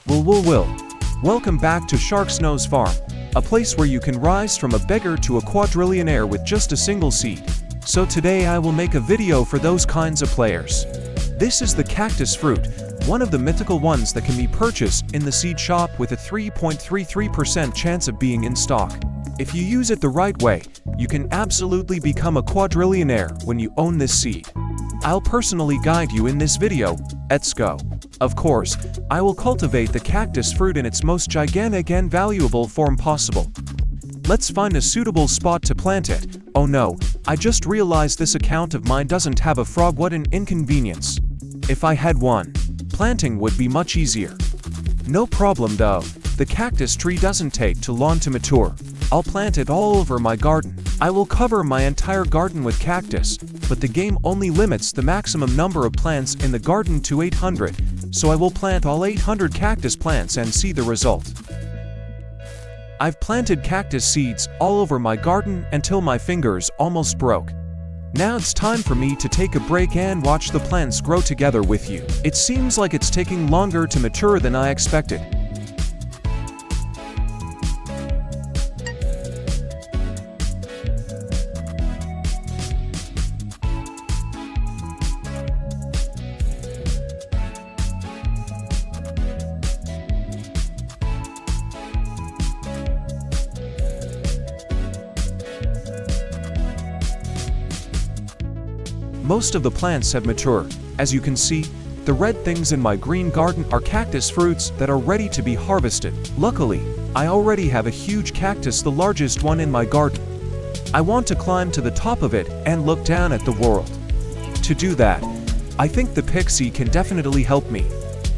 Welcome back to Shark's Nose Farm, a place where you can rise from a beggar to a quadrillionaire with just a single seed. So today I will make a video for those kinds of players. This is the cactus fruit, one of the mythical ones that can be purchased in the seed shop with a 3.33% chance of being in stock. If you use it the right way, you can absolutely become a quadrillionaire when you own this seed. I'll personally guide you in this video. Let's go. Of course, I will cultivate the cactus fruit in its most gigantic and valuable form possible. Let's find a suitable spot to plant it. Oh no, I just realized this account of mine doesn't have a frog. What an inconvenience. If I had one, planting would be much easier. No problem though, the cactus tree doesn't take too long to mature. I'll plant it all over my garden. I will cover my entire garden with cactus, but the game only limits the maximum number of plants in the garden to 800, so I will plant all 800 cactus plants and see the result. I've planted cactus seeds all over my garden until my fingers almost broke. Now it's time for me to take a break and watch the plants grow together with you. It seems like it's taking longer to mature than I expected. Most of the plants have matured. As you can see, the red things in my green garden are cactus fruits that are ready to be harvested. Luckily, I already have a huge cactus, the largest one in my garden. I want to climb to the top of it and look down at the world. To do that, I think the pixie can definitely help me.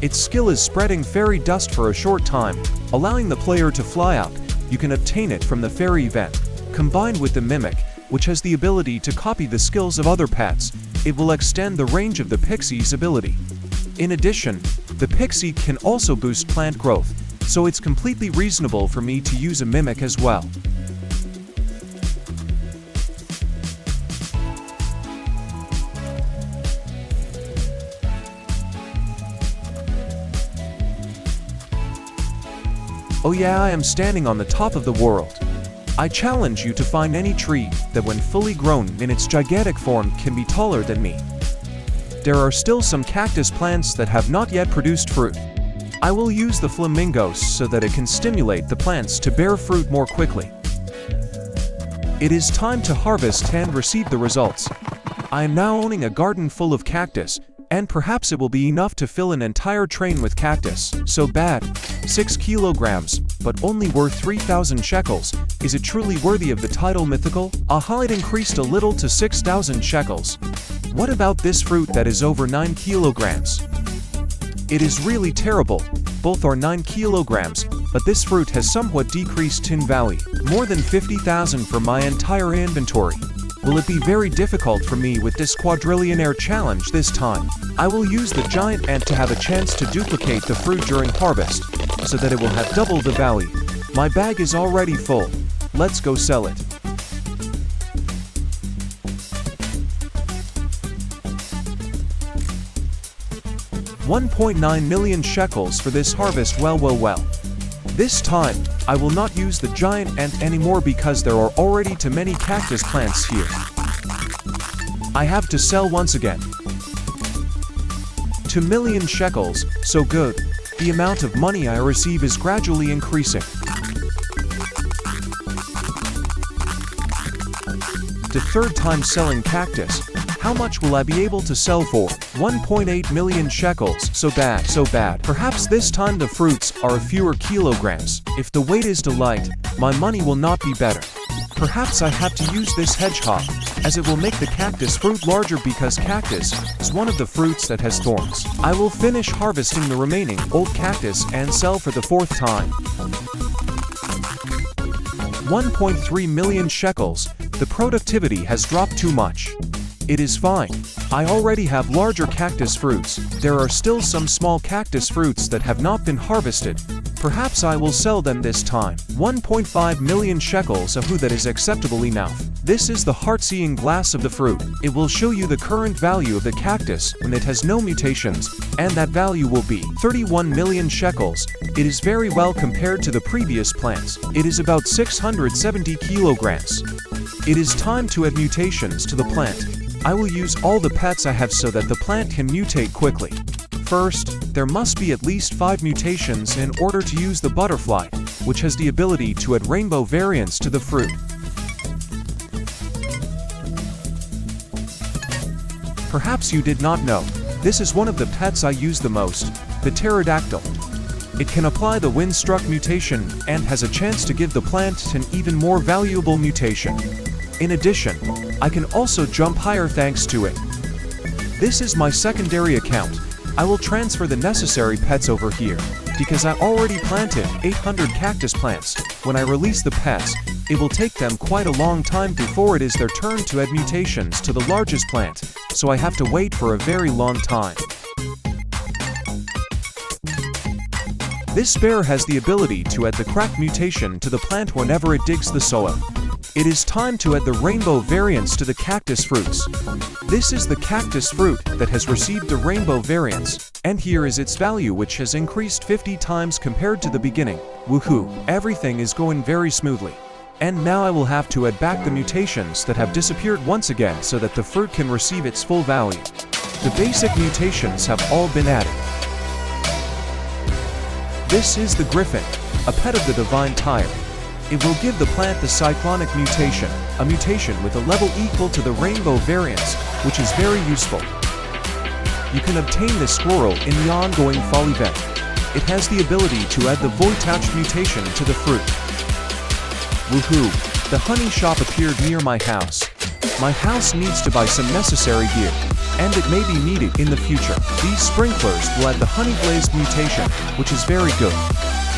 Its skill is spreading fairy dust for a short time, allowing the player to fly up. You can obtain it from the fairy event. Combined with the mimic, which has the ability to copy the skills of other pets, it will extend the range of the pixie's ability. In addition, the pixie can also boost plant growth, so it's completely reasonable for me to use a mimic as well. Oh yeah, I am standing on the top of the world. I challenge you to find any tree that when fully grown in its gigantic form can be taller than me. There are still some cactus plants that have not yet produced fruit. I will use the flamingos so that it can stimulate the plants to bear fruit more quickly. It is time to harvest and receive the results. I am now owning a garden full of cactus, and perhaps it will be enough to fill an entire train with cactus. So bad. 6 kilograms, but only worth 3,000 shekels. Is it truly worthy of the title mythical? Aha, it increased a little to 6,000 shekels. What about this fruit that is over 9 kilograms? It is really terrible. Both are 9 kilograms, but this fruit has somewhat decreased in value. More than 50,000 for my entire inventory. Will it be very difficult for me with this quadrillionaire challenge this time? I will use the giant ant to have a chance to duplicate the fruit during harvest, so that it will have double the value. My bag is already full. Let's go sell it. $1.9 million shekels for this harvest. Well. This time, I will not use the giant ant anymore because there are already too many cactus plants here. I have to sell once again. 2 million shekels, so good. The amount of money I receive is gradually increasing. The third time selling cactus. How much will I be able to sell for? 1.8 million shekels. So bad. Perhaps this time the fruits are fewer kilograms. If the weight is too light, my money will not be better. Perhaps I have to use this hedgehog, as it will make the cactus fruit larger because cactus is one of the fruits that has thorns. I will finish harvesting the remaining old cactus and sell for the fourth time. 1.3 million shekels. The productivity has dropped too much. It is fine. I already have larger cactus fruits. There are still some small cactus fruits that have not been harvested, Perhaps I will sell them this time. 1.5 million shekels, that is acceptable enough. This is the heart-seeing glass of the fruit. It will show you the current value of the cactus when it has no mutations, and that value will be 31 million shekels. It is very well compared to the previous plants. It is about 670 kilograms. It is time to add mutations to the plant. I will use all the pets I have so that the plant can mutate quickly. First, there must be at least 5 mutations in order to use the butterfly, which has the ability to add rainbow variants to the fruit. Perhaps you did not know, this is one of the pets I use the most, the pterodactyl. It can apply the wind-struck mutation and has a chance to give the plant an even more valuable mutation. In addition, I can also jump higher thanks to it. This is my secondary account. I will transfer the necessary pets over here, because I already planted 800 cactus plants. When I release the pets, it will take them quite a long time before it is their turn to add mutations to the largest plant, so I have to wait for a very long time. This bear has the ability to add the crack mutation to the plant whenever it digs the soil. It is time to add the rainbow variants to the cactus fruits. This is the cactus fruit that has received the rainbow variants, and here is its value, which has increased 50 times compared to the beginning. Woohoo! Everything is going very smoothly. And now I will have to add back the mutations that have disappeared once again so that the fruit can receive its full value. The basic mutations have all been added. This is the griffin, a pet of the divine tire. It will give the plant the cyclonic mutation, a mutation with a level equal to the rainbow variants, which is very useful. You can obtain this squirrel in the ongoing fall event. It has the ability to add the void-touch mutation to the fruit. Woohoo! The honey shop appeared near my house. My house needs to buy some necessary gear, and it may be needed in the future. These sprinklers will add the honey glazed mutation, which is very good.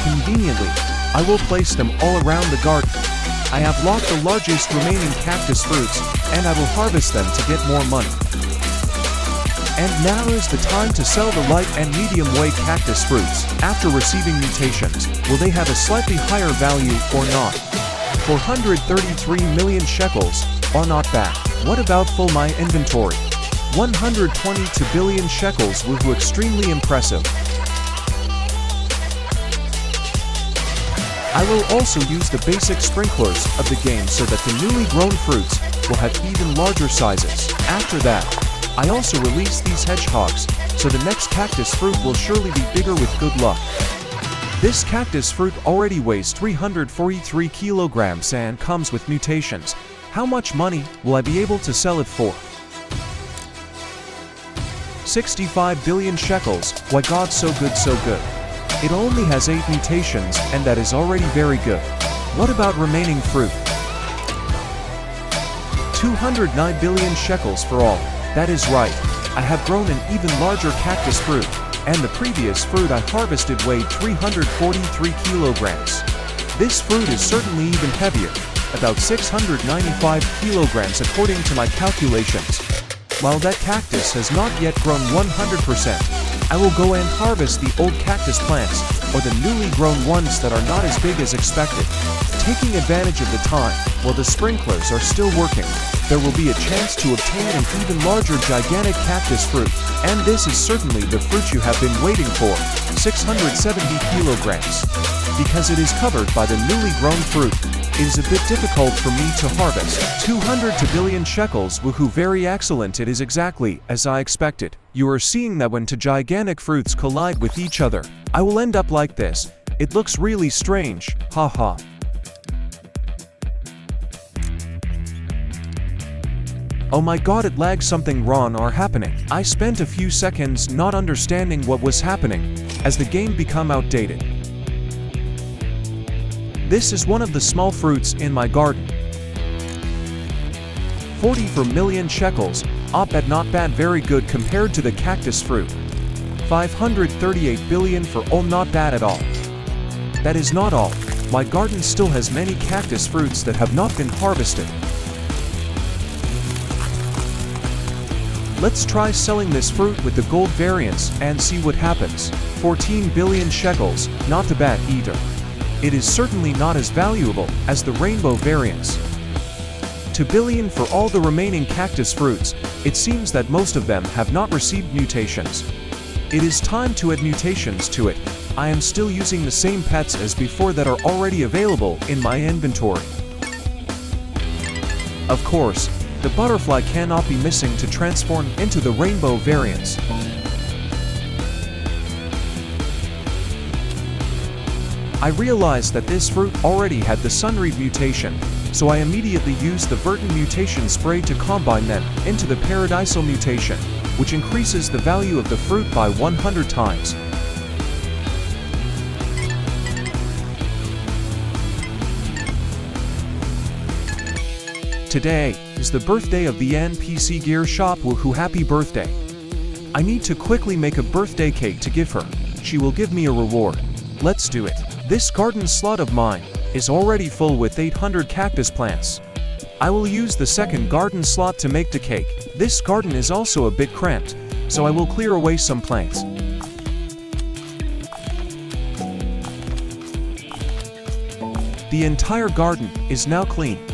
Conveniently, I will place them all around the garden. I have locked the largest remaining cactus fruits, and I will harvest them to get more money. And now is the time to sell the light and medium weight cactus fruits. After receiving mutations, will they have a slightly higher value or not? 433 million shekels are not bad. What about full my inventory? 122 billion shekels were extremely impressive. I will also use the basic sprinklers of the game so that the newly grown fruits will have even larger sizes. After that, I also release these hedgehogs, so the next cactus fruit will surely be bigger with good luck. This cactus fruit already weighs 343 kilograms and comes with mutations. How much money will I be able to sell it for? 65 billion shekels. Why God, so good, so good. It only has 8 mutations, and that is already very good. What about remaining fruit? 209 billion shekels for all. That is right. I have grown an even larger cactus fruit, and the previous fruit I harvested weighed 343 kilograms. This fruit is certainly even heavier, about 695 kilograms according to my calculations. While that cactus has not yet grown 100%, I will go and harvest the old cactus plants, or the newly grown ones that are not as big as expected. Taking advantage of the time, while the sprinklers are still working, there will be a chance to obtain an even larger gigantic cactus fruit. And this is certainly the fruit you have been waiting for, 670 kilograms. Because it is covered by the newly grown fruit, it is a bit difficult for me to harvest. 200 billion shekels, woohoo, very excellent. It is exactly as I expected. You are seeing that when two gigantic fruits collide with each other, I will end up like this. It looks really strange, haha. Oh my god, it lagged, something wrong are happening. I spent a few seconds not understanding what was happening, as the game become outdated. This is one of the small fruits in my garden. 44 million shekels, not bad, very good compared to the cactus fruit. 538 billion for all, not bad at all. That is not all. My garden still has many cactus fruits that have not been harvested. Let's try selling this fruit with the gold variants and see what happens. 14 billion shekels, not too bad either. It is certainly not as valuable as the rainbow variants. 2 billion for all the remaining cactus fruits. It seems that most of them have not received mutations. It is time to add mutations to it. I am still using the same pets as before that are already available in my inventory. Of course, the butterfly cannot be missing to transform into the rainbow variants. I realized that this fruit already had the sunreed mutation, so I immediately used the Vertin mutation spray to combine them into the paradisal mutation, which increases the value of the fruit by 100 times. Today is the birthday of the NPC gear shop. Woohoo, happy birthday! I need to quickly make a birthday cake to give her. She will give me a reward. Let's do it. This garden slot of mine is already full with 800 cactus plants. I will use the second garden slot to make the cake. This garden is also a bit cramped, so I will clear away some plants. The entire garden is now clean.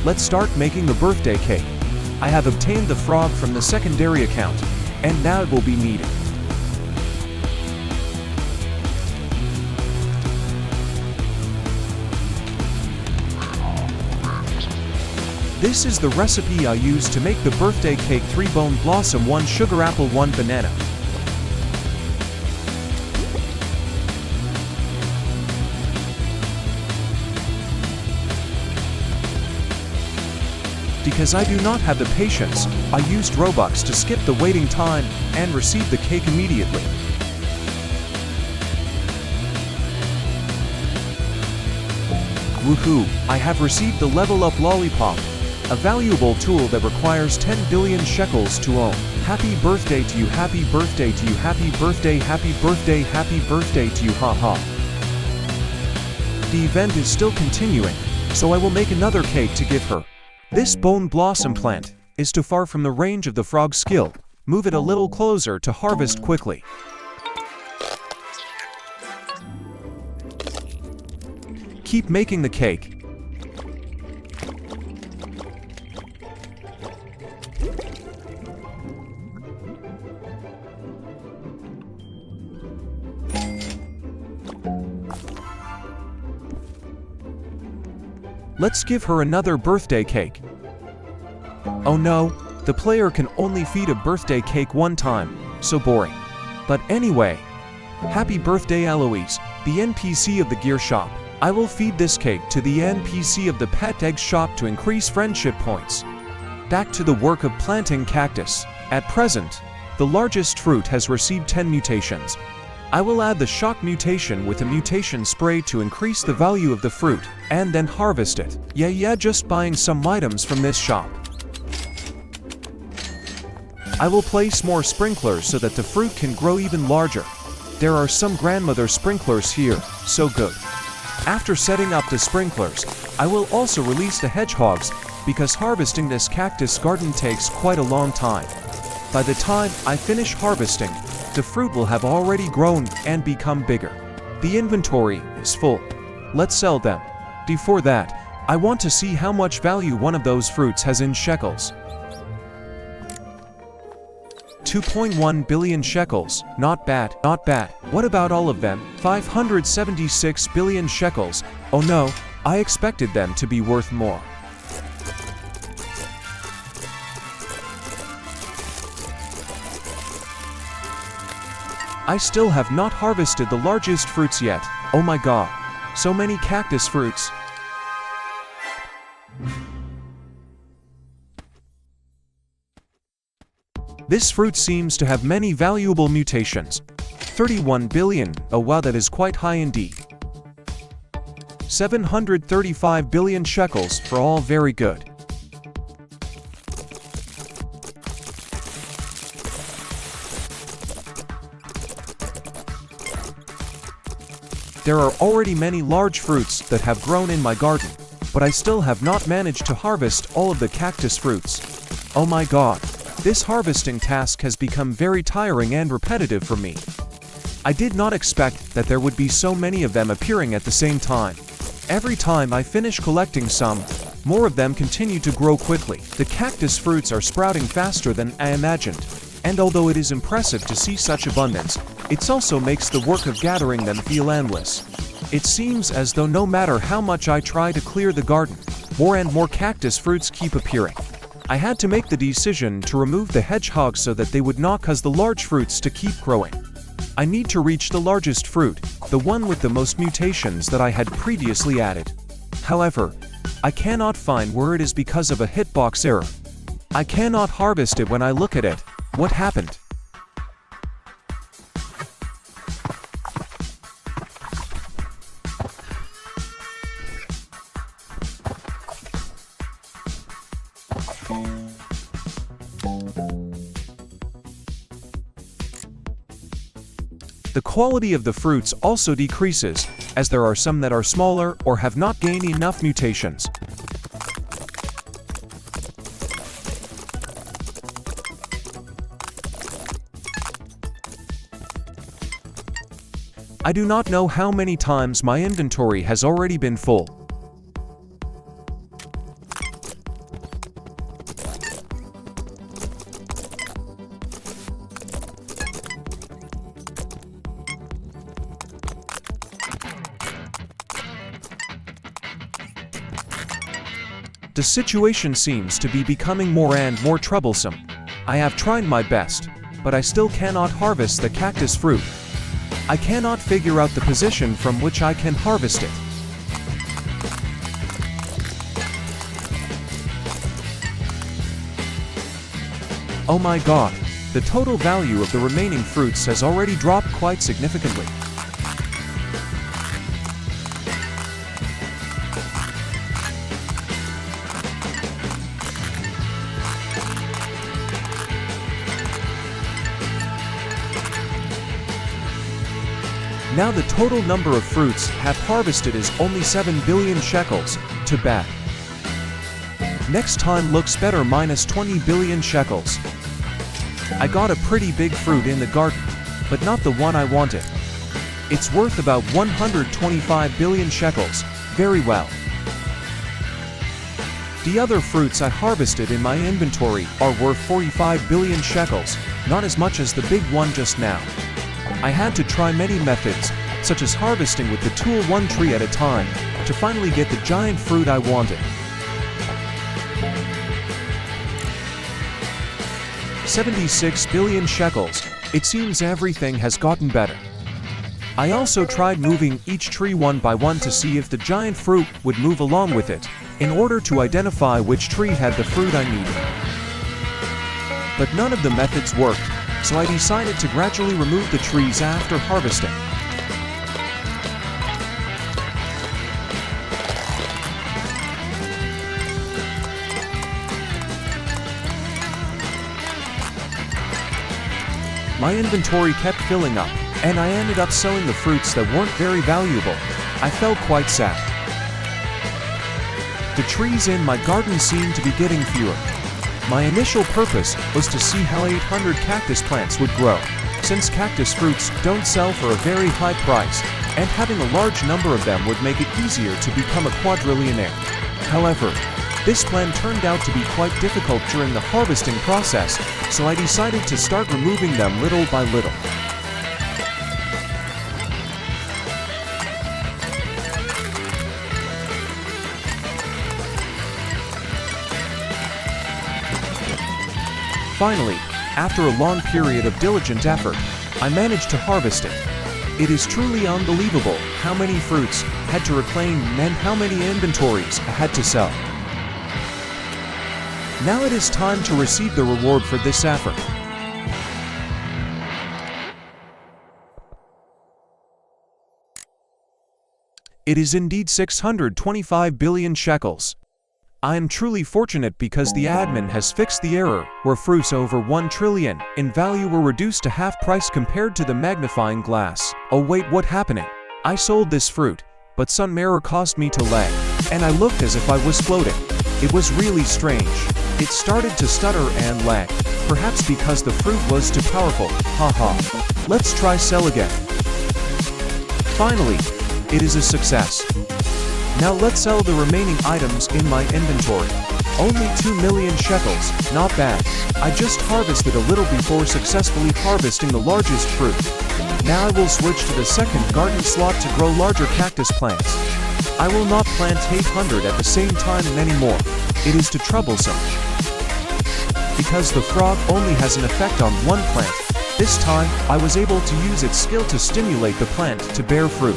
Let's start making the birthday cake. I have obtained the frog from the secondary account, and now it will be needed. This is the recipe I use to make the birthday cake: 3 bone blossom, 1 sugar apple, 1 banana. Because I do not have the patience, I used Robux to skip the waiting time and receive the cake immediately. Woohoo! I have received the level up lollipop, a valuable tool that requires 10 billion shekels to own. Happy birthday to you, happy birthday to you, happy birthday, happy birthday, happy birthday to you, haha. The event is still continuing, so I will make another cake to give her. This bone blossom plant is too far from the range of the frog's skill. Move it a little closer to harvest quickly. Keep making the cake. Let's give her another birthday cake. Oh no, the player can only feed a birthday cake one time, so boring. But anyway, happy birthday Eloise, the NPC of the gear shop. I will feed this cake to the NPC of the pet egg shop to increase friendship points. Back to the work of planting cactus. At present, the largest fruit has received 10 mutations. I will add the shock mutation with a mutation spray to increase the value of the fruit, and then harvest it. Yeah, just buying some items from this shop. I will place more sprinklers so that the fruit can grow even larger. There are some grandmother sprinklers here, so good. After setting up the sprinklers, I will also release the hedgehogs, because harvesting this cactus garden takes quite a long time. By the time I finish harvesting, the fruit will have already grown and become bigger. The inventory is full. Let's sell them. Before that, I want to see how much value one of those fruits has in shekels. 2.1 billion shekels, not bad, not bad. What about all of them? 576 billion shekels. Oh no, I expected them to be worth more. I still have not harvested the largest fruits yet. Oh my god, so many cactus fruits. This fruit seems to have many valuable mutations. 31 billion, oh wow, that is quite high indeed. 735 billion shekels for all, very good. There are already many large fruits that have grown in my garden, but I still have not managed to harvest all of the cactus fruits. Oh my god, This harvesting task has become very tiring and repetitive for me. I did not expect that there would be so many of them appearing at the same time. Every time I finish collecting some, more of them continue to grow quickly. The cactus fruits are sprouting faster than I imagined, and although it is impressive to see such abundance, it also makes the work of gathering them feel endless. It seems as though no matter how much I try to clear the garden, more and more cactus fruits keep appearing. I had to make the decision to remove the hedgehogs so that they would not cause the large fruits to keep growing. I need to reach the largest fruit, the one with the most mutations that I had previously added. However, I cannot find where it is because of a hitbox error. I cannot harvest it when I look at it. What happened? The quality of the fruits also decreases, as there are some that are smaller or have not gained enough mutations. I do not know how many times my inventory has already been full. The situation seems to be becoming more and more troublesome. I have tried my best, but I still cannot harvest the cactus fruit. I cannot figure out the position from which I can harvest it. Oh my god, the total value of the remaining fruits has already dropped quite significantly. Now the total number of fruits have harvested is only 7 billion sheckles, too bad. Next time looks better, minus 20 billion sheckles. I got a pretty big fruit in the garden, but not the one I wanted. It's worth about 125 billion sheckles, very well. The other fruits I harvested in my inventory are worth 45 billion shekels, not as much as the big one just now. I had to try many methods, such as harvesting with the tool one tree at a time, to finally get the giant fruit I wanted. 76 billion shekels, it seems everything has gotten better. I also tried moving each tree one by one to see if the giant fruit would move along with it, in order to identify which tree had the fruit I needed. But none of the methods worked, so I decided to gradually remove the trees after harvesting. My inventory kept filling up, and I ended up selling the fruits that weren't very valuable. I felt quite sad. The trees in my garden seemed to be getting fewer. My initial purpose was to see how 800 cactus plants would grow, since cactus fruits don't sell for a very high price, and having a large number of them would make it easier to become a quadrillionaire. However, this plan turned out to be quite difficult during the harvesting process, so I decided to start removing them little by little. Finally, after a long period of diligent effort, I managed to harvest it. It is truly unbelievable how many fruits I had to reclaim and how many inventories I had to sell. Now it is time to receive the reward for this effort. It is indeed 625 billion shekels. I am truly fortunate because the admin has fixed the error where fruits over 1 trillion in value were reduced to half price compared to the magnifying glass. Oh wait, what happening? I sold this fruit, but some error caused me to lag, and I looked as if I was floating. It was really strange. It started to stutter and lag, perhaps because the fruit was too powerful. Haha. Let's try sell again. Finally, it is a success. Now let's sell the remaining items in my inventory. Only 2 million shekels, not bad. I just harvested a little before successfully harvesting the largest fruit. Now I will switch to the second garden slot to grow larger cactus plants. I will not plant 800 at the same time anymore. It is too troublesome. Because the frog only has an effect on one plant, this time I was able to use its skill to stimulate the plant to bear fruit.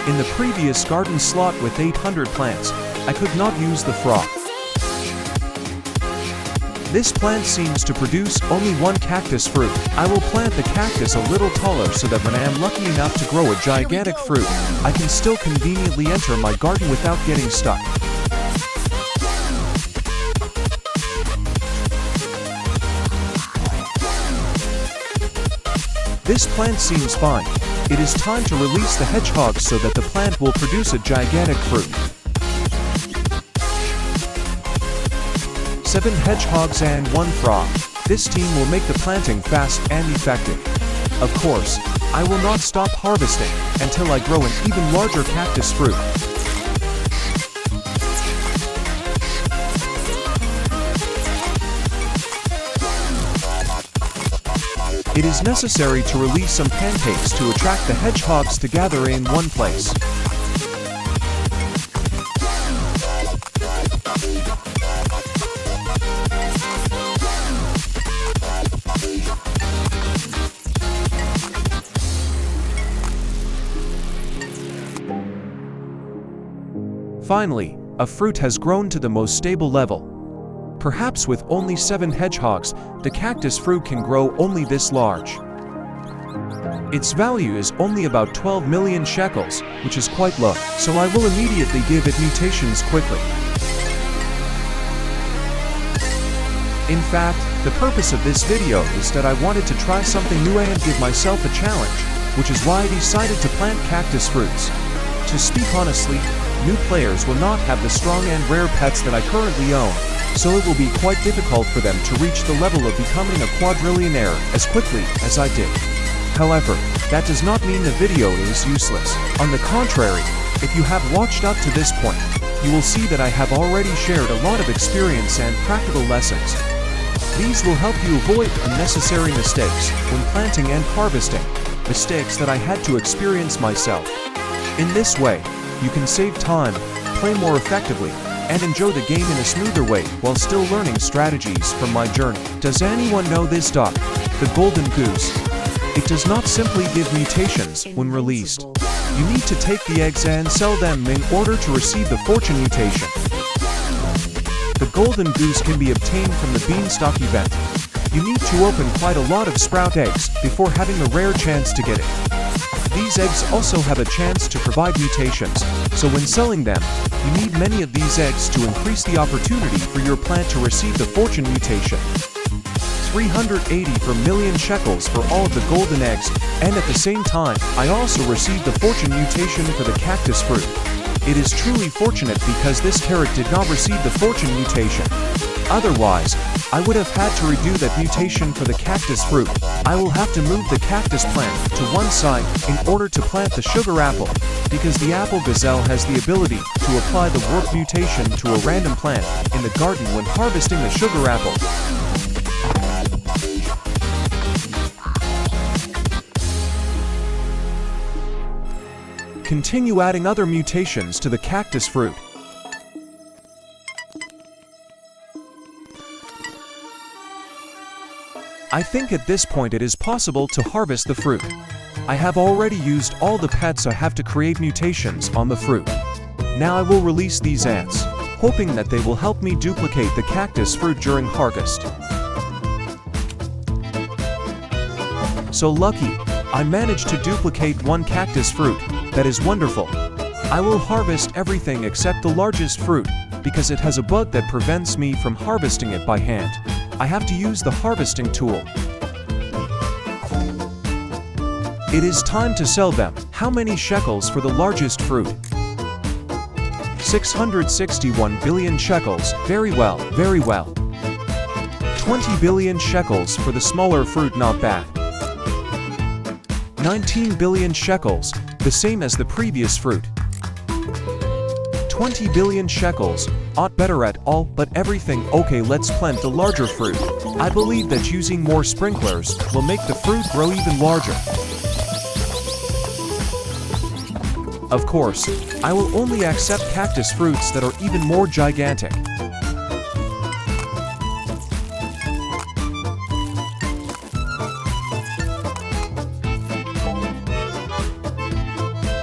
In the previous garden slot with 800 plants, I could not use the frog. This plant seems to produce only one cactus fruit. I will plant the cactus a little taller so that when I am lucky enough to grow a gigantic fruit, I can still conveniently enter my garden without getting stuck. This plant seems fine. It is time to release the hedgehog so that the plant will produce a gigantic fruit. 7 hedgehogs and 1 frog. This team will make the planting fast and effective. Of course, I will not stop harvesting until I grow an even larger cactus fruit. It is necessary to release some pancakes to attract the hedgehogs to gather in one place. Finally, a fruit has grown to the most stable level. Perhaps with only 7 hedgehogs, the cactus fruit can grow only this large. Its value is only about 12 million shekels, which is quite low, so I will immediately give it mutations quickly. In fact, the purpose of this video is that I wanted to try something new and give myself a challenge, which is why I decided to plant cactus fruits. To speak honestly, new players will not have the strong and rare pets that I currently own, so it will be quite difficult for them to reach the level of becoming a quadrillionaire as quickly as I did. However, that does not mean the video is useless. On the contrary, if you have watched up to this point, you will see that I have already shared a lot of experience and practical lessons. These will help you avoid unnecessary mistakes when planting and harvesting, mistakes that I had to experience myself. In this way, you can save time, play more effectively, and enjoy the game in a smoother way while still learning strategies from my journey. Does anyone know this duck, the golden goose? It does not simply give mutations when released. You need to take the eggs and sell them in order to receive the fortune mutation. The golden goose can be obtained from the beanstalk event. You need to open quite a lot of sprout eggs before having the rare chance to get it. These eggs also have a chance to provide mutations, so when selling them, you need many of these eggs to increase the opportunity for your plant to receive the fortune mutation. 380 per million shekels for all of the golden eggs, and at the same time, I also received the fortune mutation for the cactus fruit. It is truly fortunate because this carrot did not receive the fortune mutation. Otherwise, I would have had to redo that mutation for the cactus fruit. I will have to move the cactus plant to one side in order to plant the sugar apple, because the apple gazelle has the ability to apply the warp mutation to a random plant in the garden when harvesting the sugar apple. Continue adding other mutations to the cactus fruit. I think at this point it is possible to harvest the fruit. I have already used all the pets I have to create mutations on the fruit. Now I will release these ants, hoping that they will help me duplicate the cactus fruit during harvest. So lucky, I managed to duplicate one cactus fruit. That is wonderful. I will harvest everything except the largest fruit, because it has a bug that prevents me from harvesting it by hand. I have to use the harvesting tool. It is time to sell them. How many shekels for the largest fruit? 661 billion shekels. Very well, very well. 20 billion shekels for the smaller fruit, not bad. 19 billion shekels, the same as the previous fruit. 20 billion shekels, not better at all, but everything okay. Let's plant the larger fruit. I believe that using more sprinklers will make the fruit grow even larger. Of course, I will only accept cactus fruits that are even more gigantic.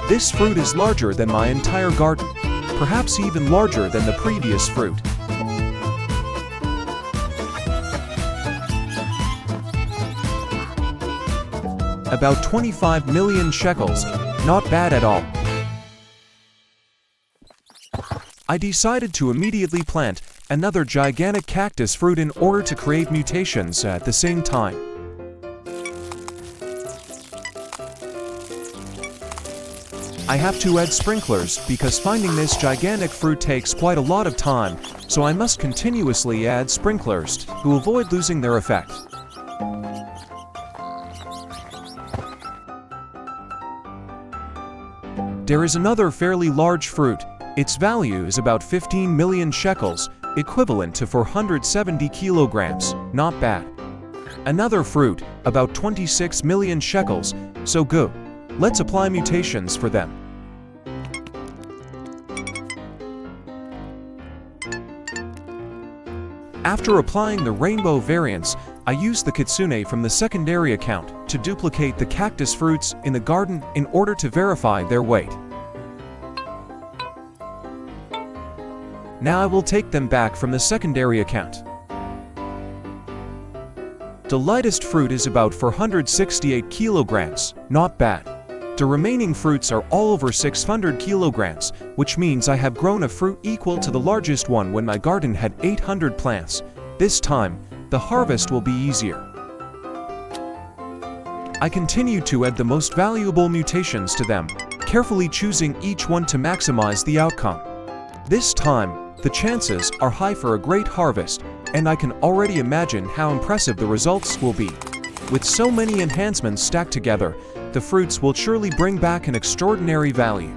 This fruit is larger than my entire garden, perhaps even larger than the previous fruit. About 25 million shekels, not bad at all. I decided to immediately plant another gigantic cactus fruit in order to create mutations at the same time. I have to add sprinklers because finding this gigantic fruit takes quite a lot of time, so I must continuously add sprinklers to avoid losing their effect. There is another fairly large fruit. Its value is about 15 million shekels, equivalent to 470 kilograms, not bad. Another fruit, about 26 million shekels, so good. Let's apply mutations for them. After applying the rainbow variants, I used the kitsune from the secondary account to duplicate the cactus fruits in the garden in order to verify their weight. Now I will take them back from the secondary account. The lightest fruit is about 468 kilograms, not bad. The remaining fruits are all over 600 kilograms, which means I have grown a fruit equal to the largest one when my garden had 800 plants. This time, the harvest will be easier. I continue to add the most valuable mutations to them, carefully choosing each one to maximize the outcome. This time, the chances are high for a great harvest, and I can already imagine how impressive the results will be. With so many enhancements stacked together, the fruits will surely bring back an extraordinary value.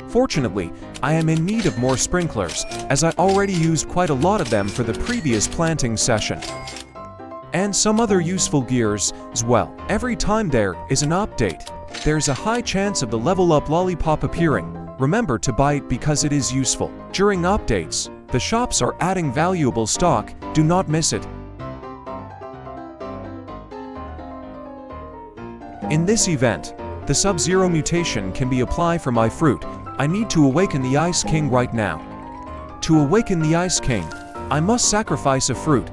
Fortunately, I am in need of more sprinklers, as I already used quite a lot of them for the previous planting session. And some other useful gears as well. Every time there is an update, there's a high chance of the level up lollipop appearing. Remember to buy it because it is useful. During updates, the shops are adding valuable stock, do not miss it. In this event, the Sub-Zero mutation can be applied for my fruit. I need to awaken the Ice King right now. To awaken the Ice King, I must sacrifice a fruit.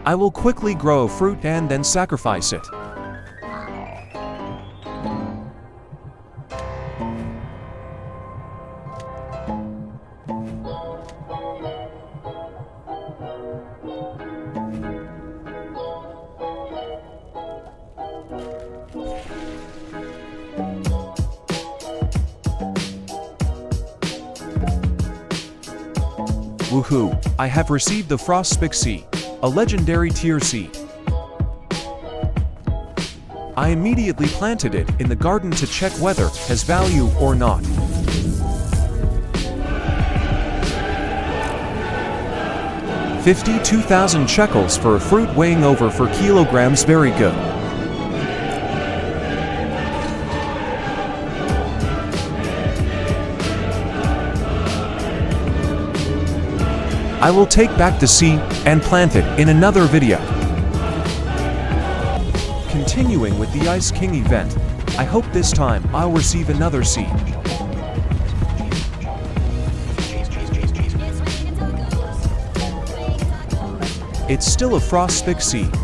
I will quickly grow a fruit and then sacrifice it. Woohoo! I have received the Frostspick Seed, a legendary tier seed. I immediately planted it in the garden to check whether it has value or not. $52,000 shekels for a fruit weighing over 4 kilograms, very good. I will take back the seed and plant it in another video. Continuing with the Ice King event, I hope this time I'll receive another seed. It's still a Frostspick Seed.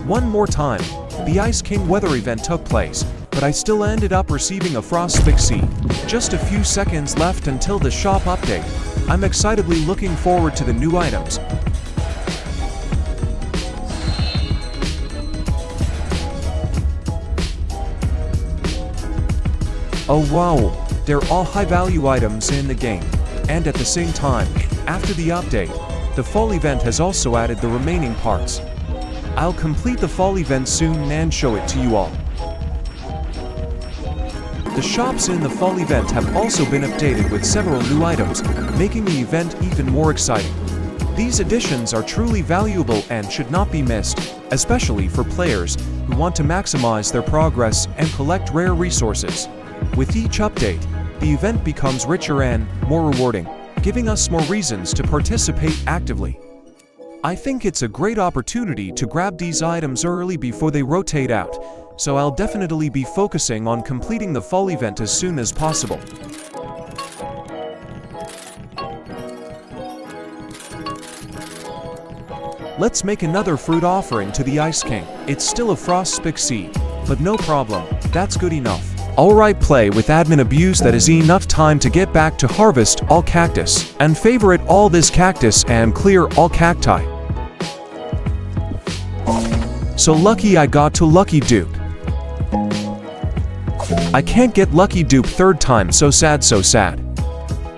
One more time, the Ice King weather event took place, but I still ended up receiving a Frostspick Seed. Just a few seconds left until the shop update. I'm excitedly looking forward to the new items. Oh wow, they're all high-value items in the game. And at the same time, after the update, the fall event has also added the remaining parts. I'll complete the fall event soon and show it to you all. The shops in the fall event have also been updated with several new items, making the event even more exciting. These additions are truly valuable and should not be missed, especially for players who want to maximize their progress and collect rare resources. With each update, the event becomes richer and more rewarding, giving us more reasons to participate actively. I think it's a great opportunity to grab these items early before they rotate out, so I'll definitely be focusing on completing the fall event as soon as possible. Let's make another fruit offering to the Ice King. It's still a frost-spick seed, but no problem, that's good enough. Alright, play with admin abuse, that is enough time to get back to harvest all cactus, and favorite all this cactus and clear all cacti. So lucky I got to lucky dupe. I can't get lucky dupe third time, so sad, so sad.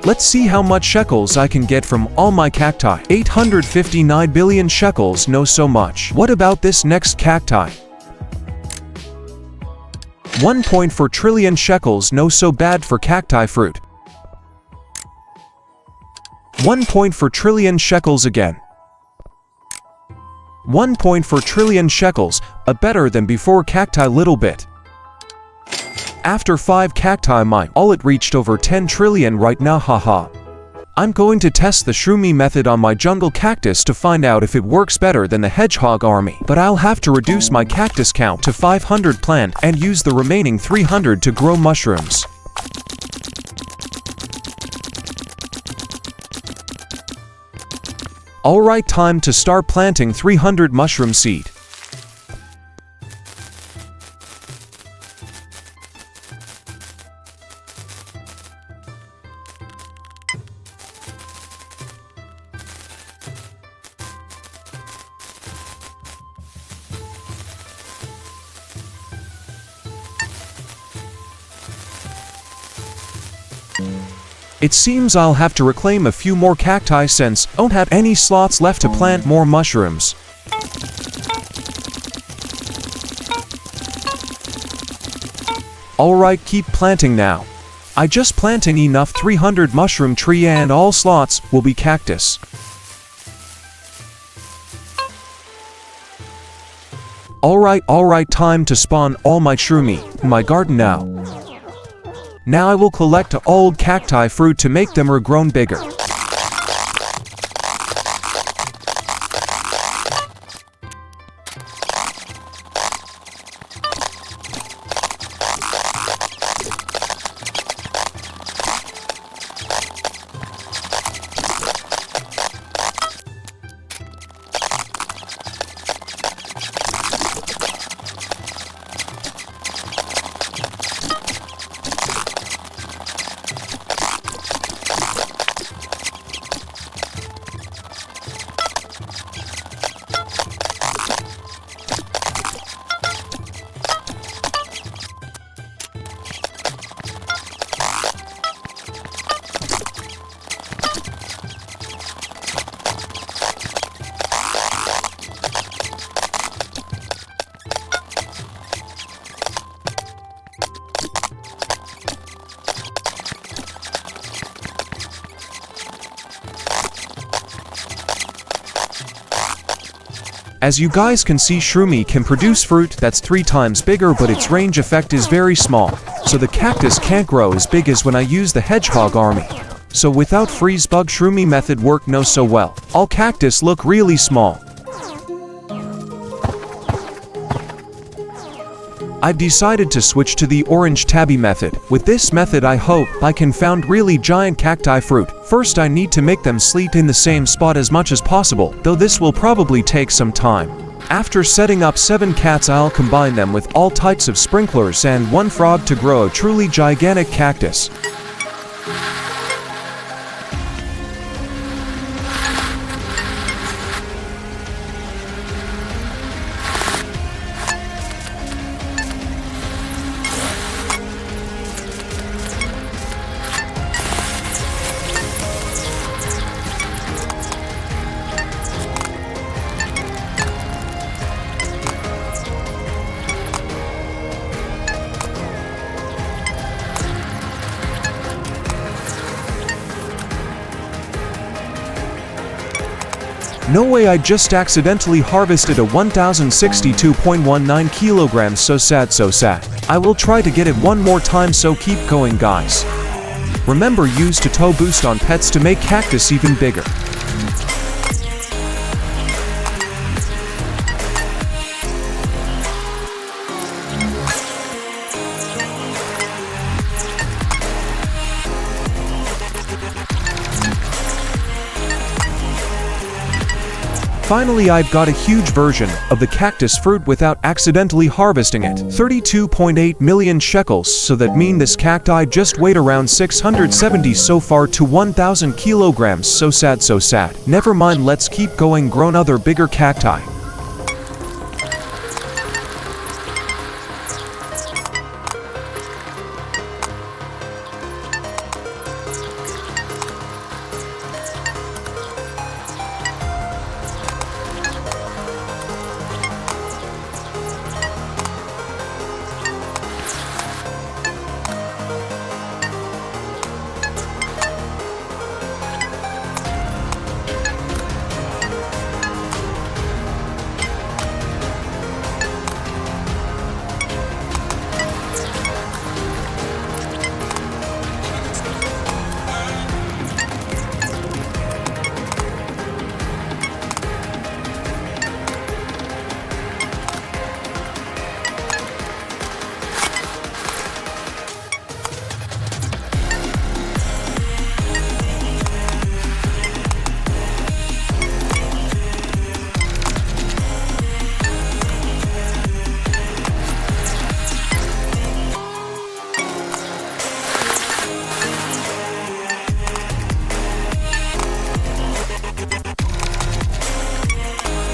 Let's see how much sheckles I can get from all my cacti. 859 billion sheckles, no so much. What about this next cacti? 1.4 trillion sheckles, no so bad for cacti fruit. 1.4 trillion sheckles again. 1.4 trillion sheckles, a better than before cacti little bit. After 5 cacti mine, all it reached over 10 trillion right now, haha. I'm going to test the Shroomie method on my jungle cactus to find out if it works better than the hedgehog army. But I'll have to reduce my cactus count to 500 plant and use the remaining 300 to grow mushrooms. Alright, time to start planting 300 mushroom seed. It seems I'll have to reclaim a few more cacti since I don't have any slots left to plant more mushrooms. Alright, keep planting now. I just planting enough 300 mushroom tree and all slots will be cactus. Alright, time to spawn all my Shroomie in my garden now. Now I will collect old cacti fruit to make them regrown bigger. As you guys can see, Shroomie can produce fruit that's 3 times bigger, but its range effect is very small, so the cactus can't grow as big as when I use the hedgehog army. So without freeze bug, Shroomie method work no so well. All cactus look really small. I've decided to switch to the orange Tabby method. With this method I hope I can found really giant cacti fruit. First I need to make them sleep in the same spot as much as possible, though this will probably take some time. After setting up 7 cats, I'll combine them with all types of sprinklers and 1 frog to grow a truly gigantic cactus. No way, I just accidentally harvested a 1062.19 kilograms. So sad, so sad. I will try to get it one more time, so keep going guys. Remember, use to boost on pets to make cactus even bigger. Finally, I've got a huge version of the cactus fruit without accidentally harvesting it. 32.8 million shekels, so that mean this cacti just weighed around 670 so far to 1000 kilograms. So sad, so sad. Never mind, let's keep going, grown other bigger cacti.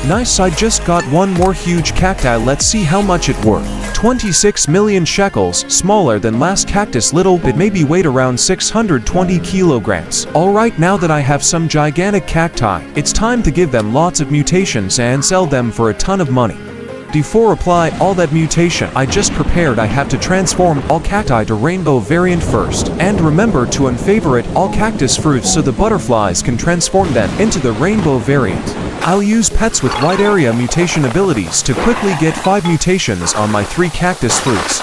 Nice, I just got one more huge cacti. Let's see how much it worth. 26 million shekels, smaller than last cactus, little bit, maybe weighed around 620 kilograms. Alright, now that I have some gigantic cacti, it's time to give them lots of mutations and sell them for a ton of money. Before apply all that mutation I just prepared, I have to transform all cacti to rainbow variant first. And remember to unfavorite all cactus fruits so the butterflies can transform them into the rainbow variant. I'll use pets with wide area mutation abilities to quickly get 5 mutations on my 3 cactus fruits.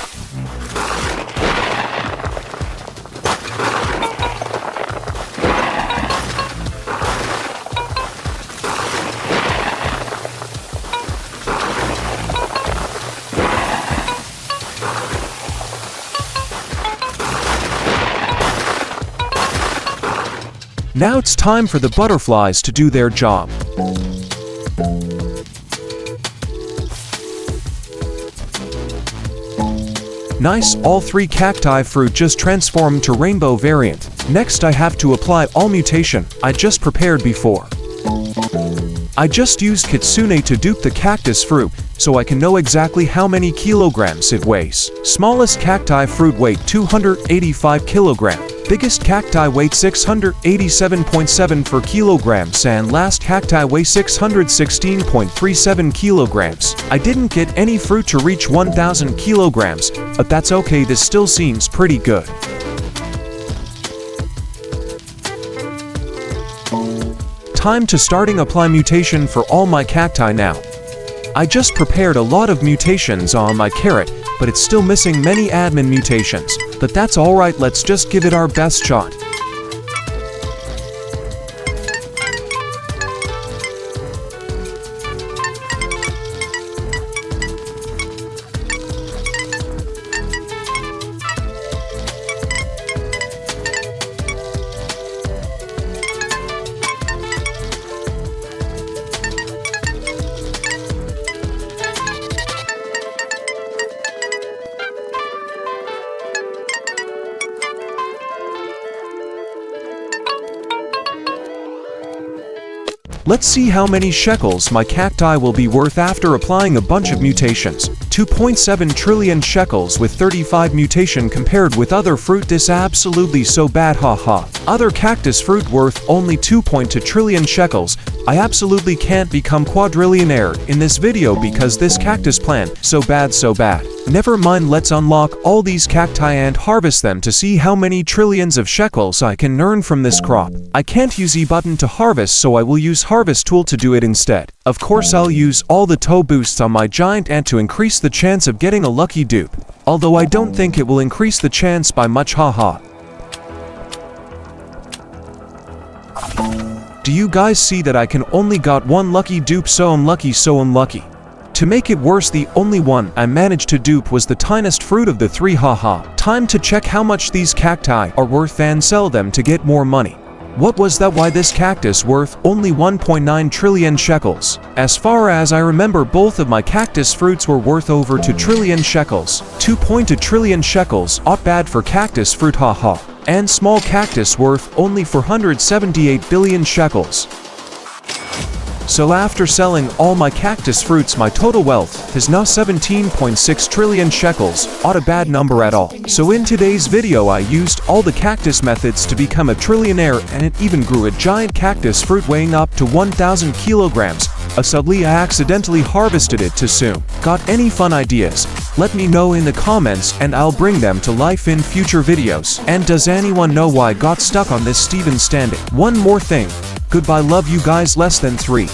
Now it's time for the butterflies to do their job. Nice, all 3 cacti fruit just transformed to rainbow variant. Next I have to apply all mutation I just prepared before. I just used Kitsune to dupe the cactus fruit so I can know exactly how many kilograms it weighs. Smallest cacti fruit weight 285 kilograms. Biggest cacti weight 687.7 kilograms, and last cacti weigh 616.37 kilograms. I didn't get any fruit to reach 1000 kilograms, but that's okay, this still seems pretty good. Time to starting apply mutation for all my cacti now. I just prepared a lot of mutations on my carrot, but it's still missing many admin mutations. But that's alright, let's just give it our best shot. Let's see how many shekels my cacti will be worth after applying a bunch of mutations. 2.7 trillion shekels with 35 mutation compared with other fruit. This absolutely so bad, haha. Other cactus fruit worth only 2.2 trillion shekels. I absolutely can't become quadrillionaire in this video because this cactus plant so bad, so bad. Never mind, let's unlock all these cacti and harvest them to see how many trillions of sheckles I can earn from this crop. I can't use E button to harvest, so I will use harvest tool to do it instead. Of course, I'll use all the toe boosts on my giant ant to increase the chance of getting a lucky dupe. Although I don't think it will increase the chance by much, haha. Do you guys see that I can only got one lucky dupe? So unlucky, so unlucky. To make it worse, the only one I managed to dupe was the tiniest fruit of the three, haha. Time to check how much these cacti are worth and sell them to get more money. What was that? Why this cactus worth only 1.9 trillion sheckles? As far as I remember, both of my cactus fruits were worth over 2 trillion sheckles. 2.2 trillion sheckles, not bad for cactus fruit, haha. And small cactus worth only 478 billion sheckles. So after selling all my cactus fruits, my total wealth is now 17.6 trillion sheckles, not a bad number at all. So in today's video I used all the cactus methods to become a trillionaire, and it even grew a giant cactus fruit weighing up to 1,000 kilograms. Sadly, I accidentally harvested it too soon. Got any fun ideas? Let me know in the comments and I'll bring them to life in future videos. And does anyone know why I got stuck on this Steven standing? One more thing. Goodbye, love you guys, less than 3.